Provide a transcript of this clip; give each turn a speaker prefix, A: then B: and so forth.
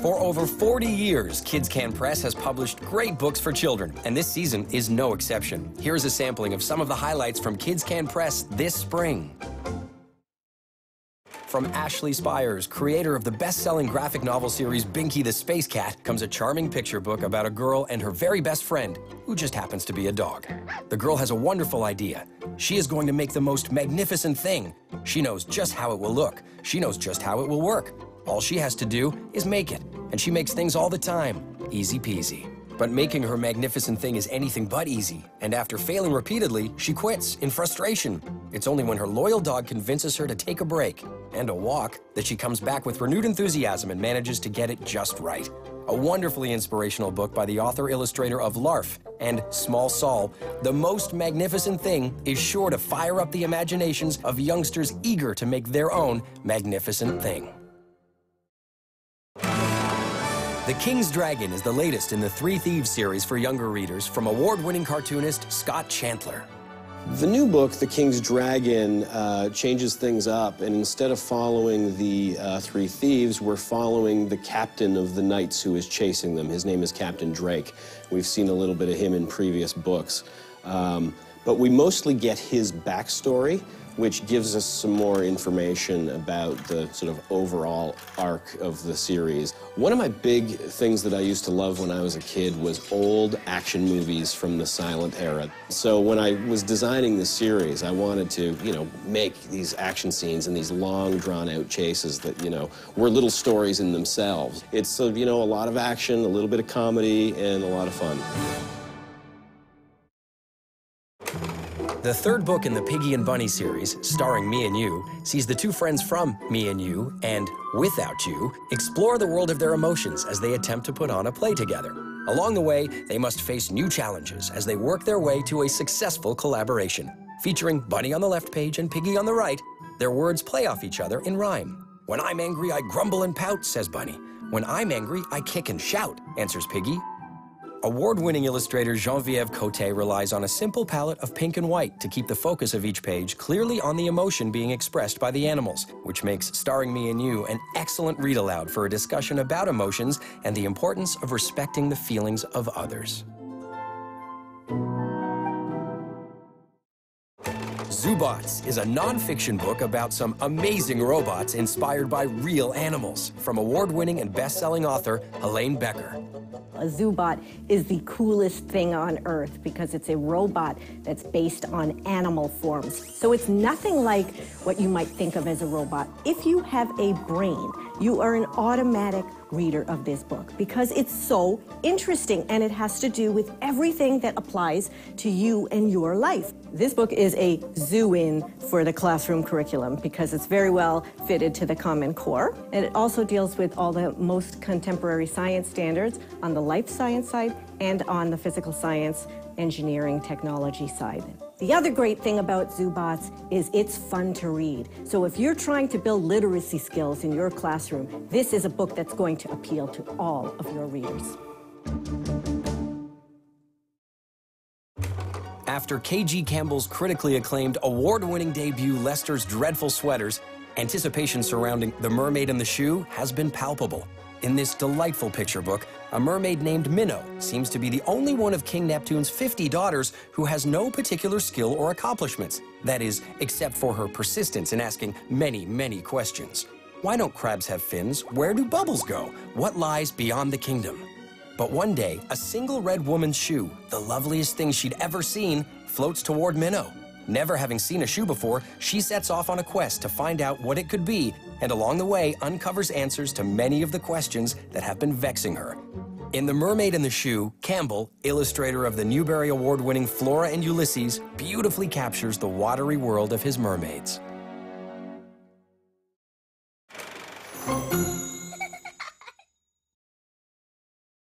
A: For over 40 years, Kids Can Press has published great books for children, and this season is no exception. Here's a sampling of some of the highlights from Kids Can Press this spring. From Ashley Spires, creator of the best-selling graphic novel series Binky the Space Cat, comes a charming picture book about a girl and her very best friend, who just happens to be a dog. The girl has a wonderful idea. She is going to make the most magnificent thing. She knows just how it will look. She knows just how it will work. All she has to do is make it, and she makes things all the time. Easy peasy. But making her magnificent thing is anything but easy, and after failing repeatedly, she quits in frustration. It's only when her loyal dog convinces her to take a break and a walk that she comes back with renewed enthusiasm and manages to get it just right. A wonderfully inspirational book by the author-illustrator of Larf and Small Sol. The most magnificent thing is sure to fire up the imaginations of youngsters eager to make their own magnificent thing. The King's Dragon is the latest in the Three Thieves series for younger readers from award-winning cartoonist Scott Chandler.
B: The new book, The King's Dragon, changes things up, and instead of following the three thieves, we're following the captain of the knights who is chasing them. His name is Captain Drake. We've seen a little bit of him in previous books. But we mostly get his backstory, which gives us some more information about the sort of overall arc of the series. One of my big things that I used to love when I was a kid was old action movies from the silent era. So when I was designing this series, I wanted to, make these action scenes and these long, drawn-out chases that, were little stories in themselves. It's, a lot of action, a little bit of comedy, and a lot of fun.
A: The third book in the Piggy and Bunny series, starring Me and You, sees the two friends from Me and You and Without You explore the world of their emotions as they attempt to put on a play together. Along the way, they must face new challenges as they work their way to a successful collaboration. Featuring Bunny on the left page and Piggy on the right, their words play off each other in rhyme. "When I'm angry, I grumble and pout," says Bunny. "When I'm angry, I kick and shout," answers Piggy. Award-winning illustrator Geneviève Coté relies on a simple palette of pink and white to keep the focus of each page clearly on the emotion being expressed by the animals, which makes Starring Me and You an excellent read-aloud for a discussion about emotions and the importance of respecting the feelings of others. Zoobots is a non-fiction book about some amazing robots inspired by real animals, from award-winning and best-selling author Helene Becker.
C: A Zoobot is the coolest thing on Earth because it's a robot that's based on animal forms. So it's nothing like what you might think of as a robot. If you have a brain, you are an automatic reader of this book because it's so interesting and it has to do with everything that applies to you and your life. This book is a zoo-in for the classroom curriculum because it's very well fitted to the Common Core. And it also deals with all the most contemporary science standards on the life science side and on the physical science, engineering, technology side. The other great thing about Zoobots is it's fun to read. So if you're trying to build literacy skills in your classroom, this is a book that's going to appeal to all of your readers.
A: After K.G. Campbell's critically acclaimed, award-winning debut Lester's Dreadful Sweaters, anticipation surrounding The Mermaid and the Shoe has been palpable. In this delightful picture book, a mermaid named Minnow seems to be the only one of King Neptune's 50 daughters who has no particular skill or accomplishments. That is, except for her persistence in asking many, many questions. Why don't crabs have fins? Where do bubbles go? What lies beyond the kingdom? But one day, a single red woman's shoe, the loveliest thing she'd ever seen, floats toward Minnow. Never having seen a shoe before, she sets off on a quest to find out what it could be, and along the way uncovers answers to many of the questions that have been vexing her. In The Mermaid and the Shoe, Campbell, illustrator of the Newbery Award-winning Flora and Ulysses, beautifully captures the watery world of his mermaids.